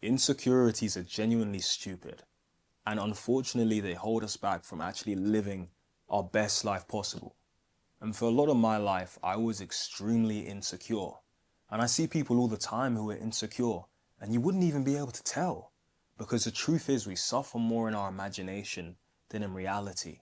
Insecurities are genuinely stupid, and unfortunately they hold us back from actually living our best life possible. And for a lot of my life, I was extremely insecure. And I see people all the time who are insecure, and you wouldn't even be able to tell. Because the truth is, we suffer more in our imagination than in reality.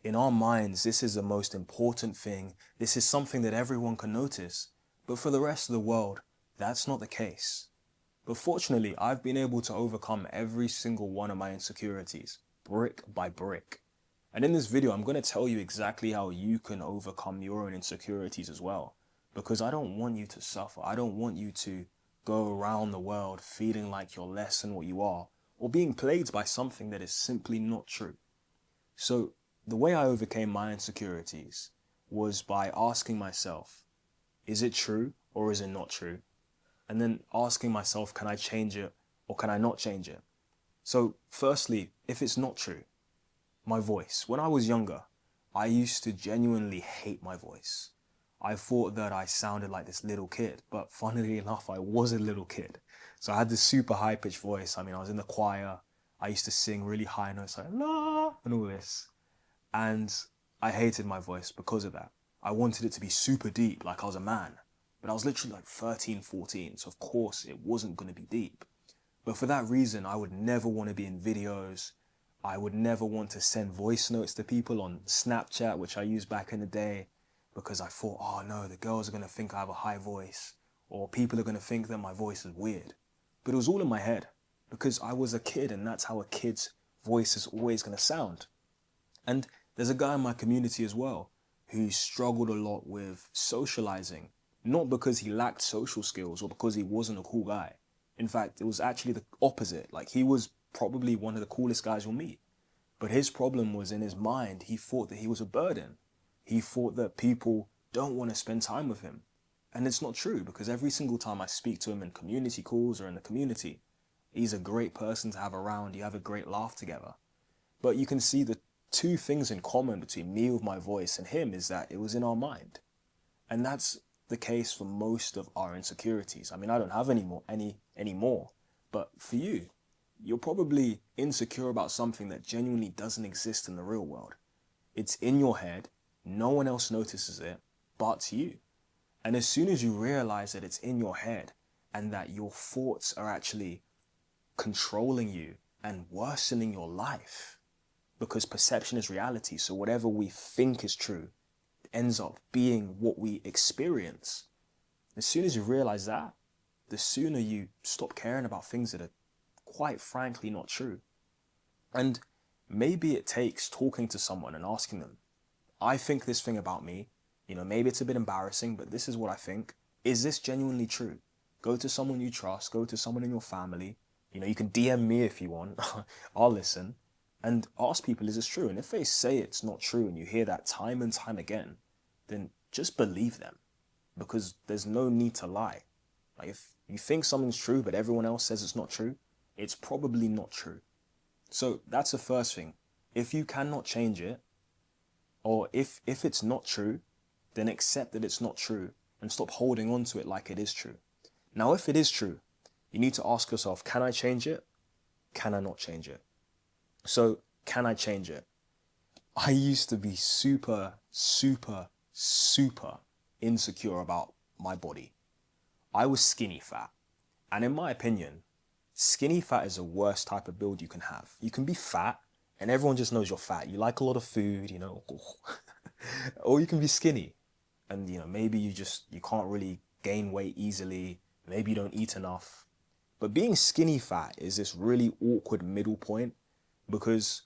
In our minds, this is the most important thing. This is something that everyone can notice. But for the rest of the world, that's not the case. But fortunately, I've been able to overcome every single one of my insecurities, brick by brick. And in this video, I'm going to tell you exactly how you can overcome your own insecurities as well. Because I don't want you to suffer. I don't want you to go around the world feeling like you're less than what you are, or being plagued by something that is simply not true. So the way I overcame my insecurities was by asking myself, is it true or is it not true? And then asking myself, can I change it or can I not change it? So firstly, if it's not true, my voice. When I was younger, I used to genuinely hate my voice. I thought that I sounded like this little kid, but funnily enough, I was a little kid. So I had this super high-pitched voice. I mean, I was in the choir. I used to sing really high notes like la and all this. And I hated my voice because of that. I wanted it to be super deep, like I was a man. But I was literally like 13, 14, so of course it wasn't going to be deep. But for that reason, I would never want to be in videos. I would never want to send voice notes to people on Snapchat, which I used back in the day, because I thought, oh no, the girls are going to think I have a high voice, or people are going to think that my voice is weird. But it was all in my head, because I was a kid and that's how a kid's voice is always going to sound. And there's a guy in my community as well who struggled a lot with socializing, not because he lacked social skills or because he wasn't a cool guy. In fact, it was actually the opposite. Like, he was probably one of the coolest guys you'll meet. But his problem was in his mind. He thought that he was a burden. He thought that people don't want to spend time with him. And it's not true, because every single time I speak to him in community calls or in the community, he's a great person to have around. You have a great laugh together. But you can see the two things in common between me with my voice and him is that it was in our mind. And that's the case for most of our insecurities. I mean, I don't have any more, but for you, you're probably insecure about something that genuinely doesn't exist in the real world. It's in your head, no one else notices it but you. And as soon as you realize that it's in your head and that your thoughts are actually controlling you and worsening your life, because perception is reality, so whatever we think is true ends up being what we experience. As soon as you realize that, the sooner you stop caring about things that are quite frankly not true. And maybe it takes talking to someone and asking them, I think this thing about me, maybe it's a bit embarrassing, but this is what I think. Is this genuinely true? Go to someone you trust, go to someone in your family. You can DM me if you want, I'll listen. And ask people, is this true? And if they say it's not true and you hear that time and time again, then just believe them, because there's no need to lie. Like, if you think something's true but everyone else says it's not true, it's probably not true. So that's the first thing. If you cannot change it, or if it's not true, then accept that it's not true and stop holding on to it like it is true. Now, if it is true, you need to ask yourself, can I change it? Can I not change it? So, can I change it? I used to be super insecure about my body. I was skinny fat. And in my opinion, skinny fat is the worst type of build you can have. You can be fat and everyone just knows you're fat. You like a lot of food, or you can be skinny and, maybe you can't really gain weight easily. Maybe you don't eat enough. But being skinny fat is this really awkward middle point, because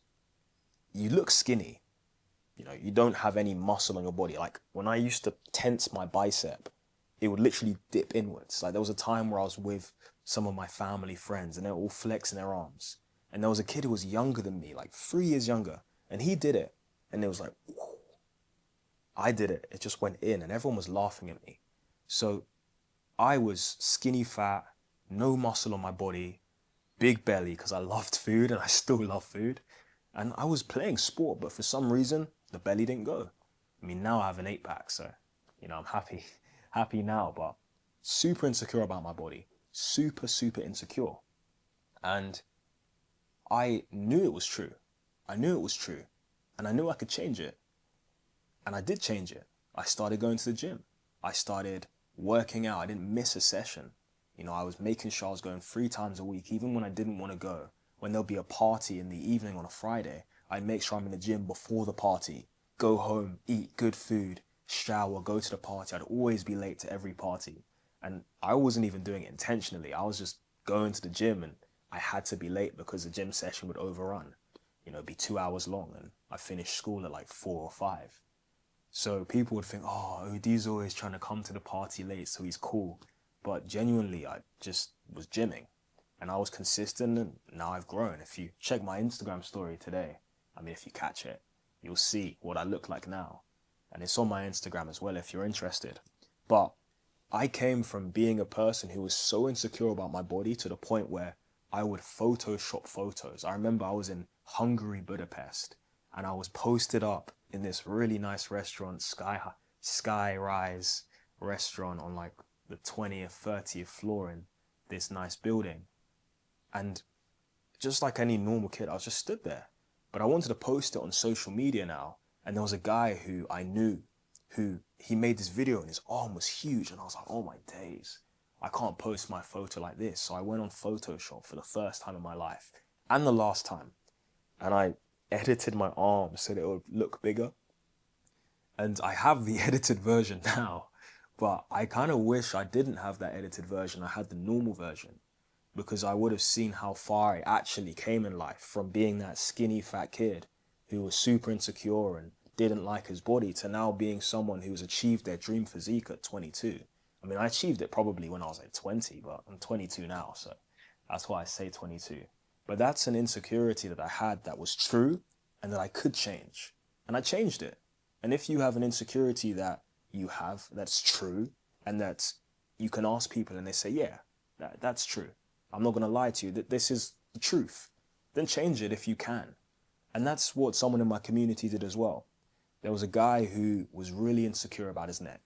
you look skinny. You don't have any muscle on your body. Like, when I used to tense my bicep, it would literally dip inwards. Like, there was a time where I was with some of my family friends and they were all flexing their arms. And there was a kid who was younger than me, like 3 years younger. And he did it. And it was like, whoa. I did it. It just went in and everyone was laughing at me. So I was skinny fat, no muscle on my body, big belly, because I loved food and I still love food. And I was playing sport, but for some reason, the belly didn't go. I mean, now I have an 8-pack, so, I'm happy now, but super insecure about my body. Super insecure. And I knew it was true. I knew it was true. And I knew I could change it. And I did change it. I started going to the gym. I started working out. I didn't miss a session. I was making sure I was going 3 times a week, even when I didn't want to go. When there'll be a party in the evening on a Friday, I'd make sure I'm in the gym before the party, go home, eat good food, shower, go to the party. I'd always be late to every party. And I wasn't even doing it intentionally. I was just going to the gym and I had to be late because the gym session would overrun. It'd be 2 hours long and I finished school at like 4 or 5. So people would think, oh, OD's always trying to come to the party late, so he's cool. But genuinely, I just was gymming. And I was consistent, and now I've grown. If you check my Instagram story today, if you catch it, you'll see what I look like now. And it's on my Instagram as well if you're interested. But I came from being a person who was so insecure about my body to the point where I would Photoshop photos. I remember I was in Hungary, Budapest, and I was posted up in this really nice restaurant, Sky Rise restaurant on like the 20th, 30th floor in this nice building. And just like any normal kid, I was just stood there. But I wanted to post it on social media now. And there was a guy who I knew who he made this video and his arm was huge. And I was like, oh my days, I can't post my photo like this. So I went on Photoshop for the first time in my life and the last time. And I edited my arm so that it would look bigger. And I have the edited version now, but I kind of wish I didn't have that edited version. I had the normal version because I would have seen how far I actually came in life from being that skinny fat kid who was super insecure and didn't like his body to now being someone who's achieved their dream physique at 22. I achieved it probably when I was like 20, but I'm 22 now, so that's why I say 22. But that's an insecurity that I had that was true and that I could change. And I changed it. And if you have an insecurity that you have that's true and that you can ask people and they say, yeah, that's true. I'm not going to lie to you, that this is the truth. Then change it if you can. And that's what someone in my community did as well. There was a guy who was really insecure about his neck.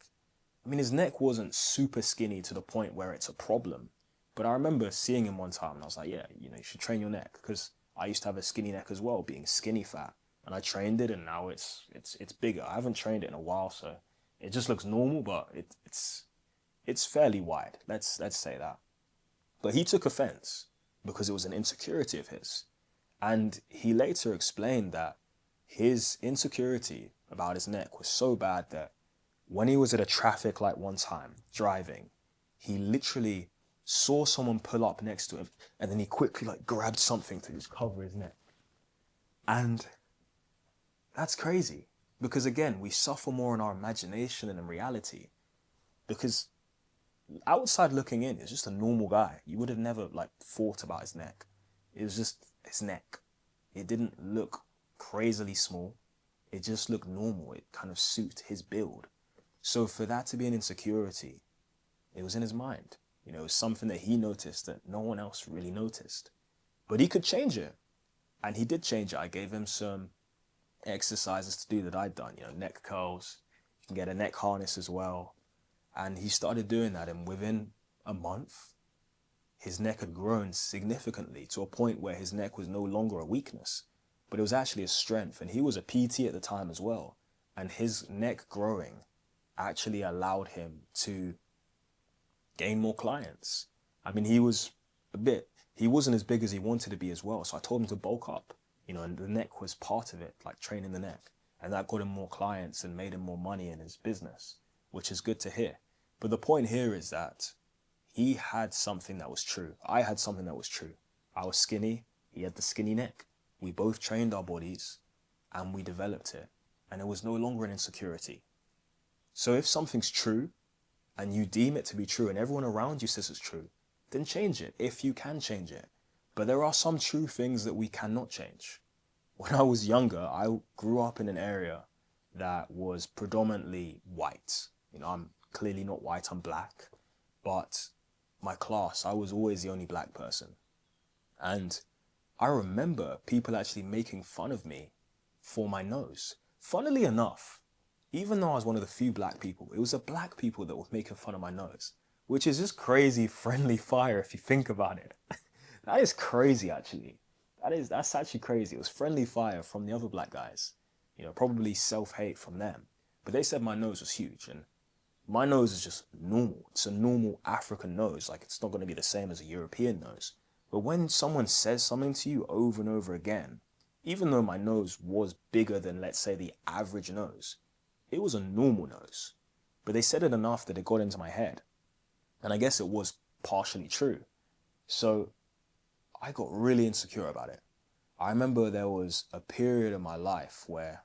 His neck wasn't super skinny to the point where it's a problem. But I remember seeing him one time and I was like, yeah, you should train your neck, because I used to have a skinny neck as well, being skinny fat. And I trained it and now it's bigger. I haven't trained it in a while, so it just looks normal, but it's fairly wide. Let's say that. But he took offense because it was an insecurity of his. And he later explained that his insecurity about his neck was so bad that when he was at a traffic light one time, driving, he literally saw someone pull up next to him and then he quickly grabbed something to just cover his neck. And that's crazy because, again, we suffer more in our imagination than in reality, because outside looking in, he's just a normal guy. You would have never thought about his neck. It was just his neck. It didn't look crazily small. It just looked normal. It kind of suited his build. So for that to be an insecurity, it was in his mind. It was something that he noticed that no one else really noticed. But he could change it. And he did change it. I gave him some exercises to do that I'd done. Neck curls. You can get a neck harness as well. And he started doing that, and within a month, his neck had grown significantly to a point where his neck was no longer a weakness, but it was actually a strength. And he was a PT at the time as well. And his neck growing actually allowed him to gain more clients. He wasn't as big as he wanted to be as well. So I told him to bulk up, and the neck was part of it, like training the neck. And that got him more clients and made him more money in his business, which is good to hear. But the point here is that he had something that was true. I had something that was true. I was skinny. He had the skinny neck. We both trained our bodies and we developed it. And it was no longer an insecurity. So if something's true and you deem it to be true and everyone around you says it's true, then change it if you can change it. But there are some true things that we cannot change. When I was younger, I grew up in an area that was predominantly white. I'm clearly not white, I'm black. But my class, I was always the only black person. And I remember people actually making fun of me for my nose. Funnily enough, even though I was one of the few black people, it was the black people that were making fun of my nose, which is just crazy friendly fire if you think about it. That is crazy, actually. That's actually crazy. It was friendly fire from the other black guys. Probably self-hate from them. But they said my nose was huge, and my nose is just normal. It's a normal African nose. Like, it's not going to be the same as a European nose. But when someone says something to you over and over again, even though my nose was bigger than, let's say, the average nose, it was a normal nose. But they said it enough that it got into my head. And I guess it was partially true. So I got really insecure about it. I remember there was a period in my life where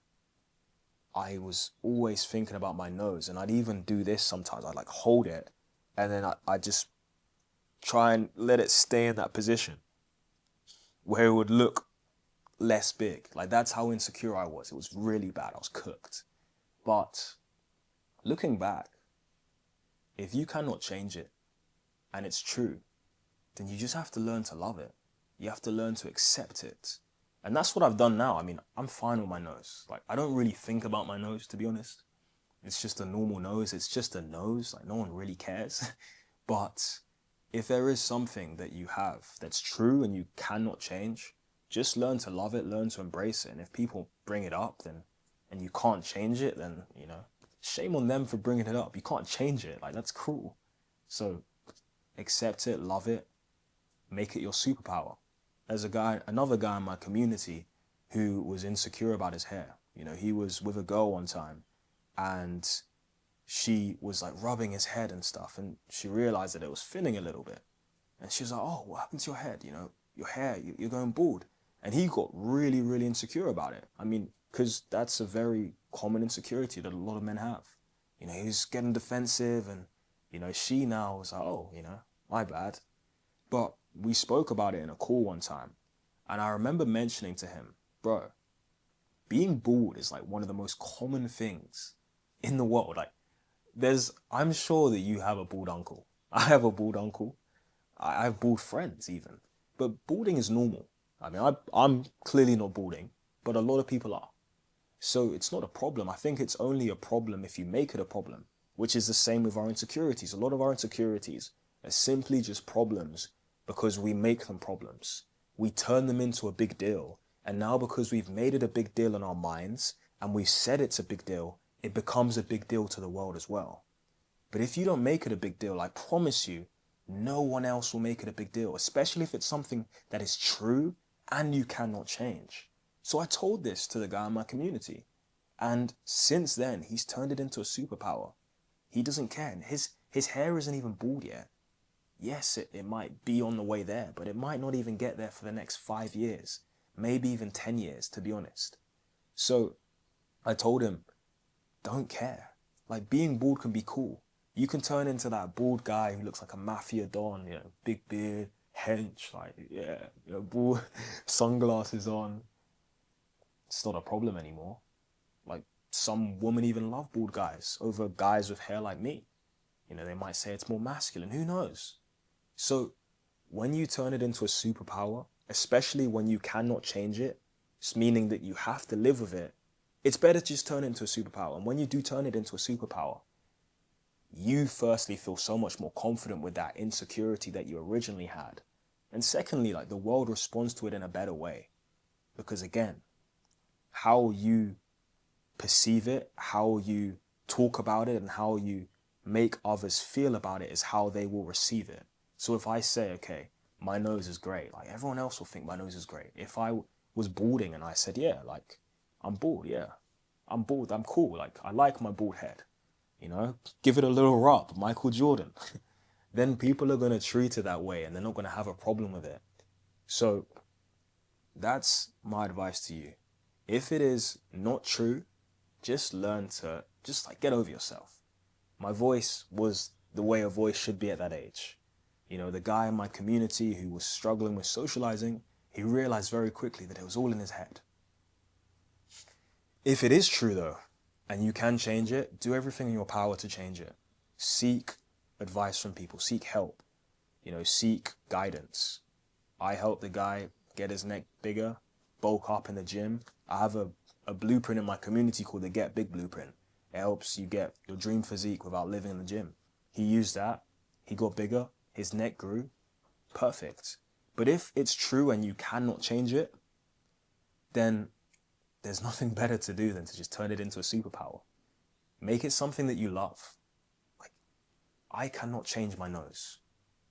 I was always thinking about my nose, and I'd even do this sometimes. I'd like hold it, and then I just try and let it stay in that position where it would look less big. Like, that's how insecure I was. It was really bad. I was cooked. But looking back, if you cannot change it, and it's true, then you just have to learn to love it. You have to learn to accept it. And that's what I've done now. I mean, I'm fine with my nose. Like, I don't really think about my nose, to be honest. It's just a normal nose. It's just a nose. Like, no one really cares. But if there is something that you have that's true and you cannot change, just learn to love it, learn to embrace it. And if people bring it up, then, and you can't change it, then, shame on them for bringing it up. You can't change it. Like, that's cruel. So accept it, love it, make it your superpower. There's another guy in my community who was insecure about his hair. He was with a girl one time, and she was like rubbing his head and stuff, and she realized that it was thinning a little bit. And she was like, "Oh, what happened to your head? Your hair, you're going bald." And he got really, really insecure about it. I mean, because that's a very common insecurity that a lot of men have. He was getting defensive, and, she now was like, "Oh, my bad." But we spoke about it in a call one time, and I remember mentioning to him, "Bro, being bald is like one of the most common things in the world. Like, I'm sure that you have a bald uncle. I have a bald uncle. I have bald friends even. But balding is normal. I mean, I'm clearly not balding, but a lot of people are. So it's not a problem. I think it's only a problem if you make it a problem, which is the same with our insecurities. A lot of our insecurities are simply just problems because we make them problems. We turn them into a big deal. And now, because we've made it a big deal in our minds and we've said it's a big deal, it becomes a big deal to the world as well. But if you don't make it a big deal, I promise you, no one else will make it a big deal, especially if it's something that is true and you cannot change. So I told this to the guy in my community. And since then, he's turned it into a superpower. He doesn't care. And his hair isn't even bald yet. Yes, it might be on the way there, but it might not even get there for the next 5 years, maybe even 10 years, to be honest. So I told him, don't care. Like, being bald can be cool. You can turn into that bald guy who looks like a mafia don, big beard, hench, bald, sunglasses on. It's not a problem anymore. Like, some women even love bald guys over guys with hair like me. They might say it's more masculine. Who knows? So when you turn it into a superpower, especially when you cannot change it, it's meaning that you have to live with it, it's better to just turn it into a superpower. And when you do turn it into a superpower, you firstly feel so much more confident with that insecurity that you originally had. And secondly, like, the world responds to it in a better way. Because again, how you perceive it, how you talk about it, and how you make others feel about it is how they will receive it. So if I say, okay, my nose is great, like, everyone else will think my nose is great. If I was balding and I said, yeah, like, I'm bald, yeah, I'm bald, I'm cool, like, I like my bald head, give it a little rub, Michael Jordan, then people are going to treat it that way and they're not going to have a problem with it. So that's my advice to you. If it is not true, just learn to get over yourself. My voice was the way a voice should be at that age. The guy in my community who was struggling with socializing, he realized very quickly that it was all in his head. If it is true though, and you can change it, do everything in your power to change it. Seek advice from people, seek help, seek guidance. I helped the guy get his neck bigger, bulk up in the gym. I have a blueprint in my community called the Get Big Blueprint. It helps you get your dream physique without living in the gym. He used that, he got bigger, his neck grew, perfect. But if it's true and you cannot change it, then there's nothing better to do than to just turn it into a superpower. Make it something that you love. Like, I cannot change my nose.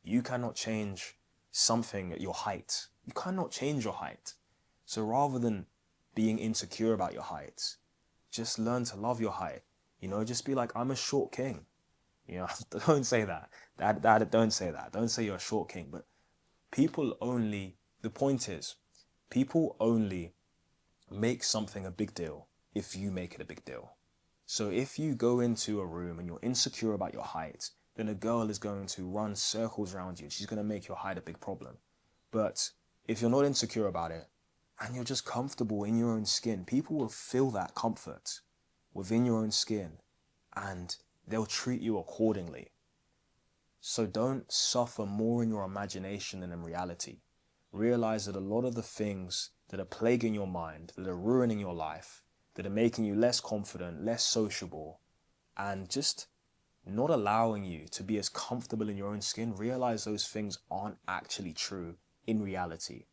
You cannot change something at your height. You cannot change your height. So rather than being insecure about your height, just learn to love your height. You know, just be like, I'm a short king. You know, don't say that. Don't say that. Don't say you're a short king. But the point is, people only make something a big deal if you make it a big deal. So if you go into a room and you're insecure about your height, then a girl is going to run circles around you and she's going to make your height a big problem. But if you're not insecure about it and you're just comfortable in your own skin, people will feel that comfort within your own skin and they'll treat you accordingly. So don't suffer more in your imagination than in reality. Realize that a lot of the things that are plaguing your mind, that are ruining your life, that are making you less confident, less sociable, and just not allowing you to be as comfortable in your own skin, realize those things aren't actually true in reality.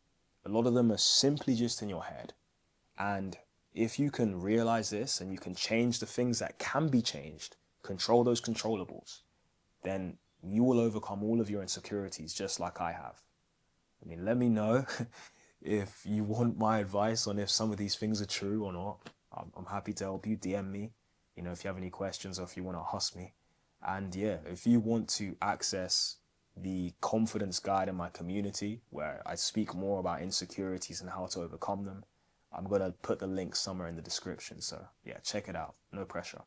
A lot of them are simply just in your head. And if you can realize this and you can change the things that can be changed, control those controllables, then you will overcome all of your insecurities just like I have. I mean, let me know if you want my advice on if some of these things are true or not. I'm happy to help you. DM me, you know, if you have any questions or if you want to ask me. And yeah, if you want to access the confidence guide in my community where I speak more about insecurities and how to overcome them, I'm going to put the link somewhere in the description. So yeah, check it out. No pressure.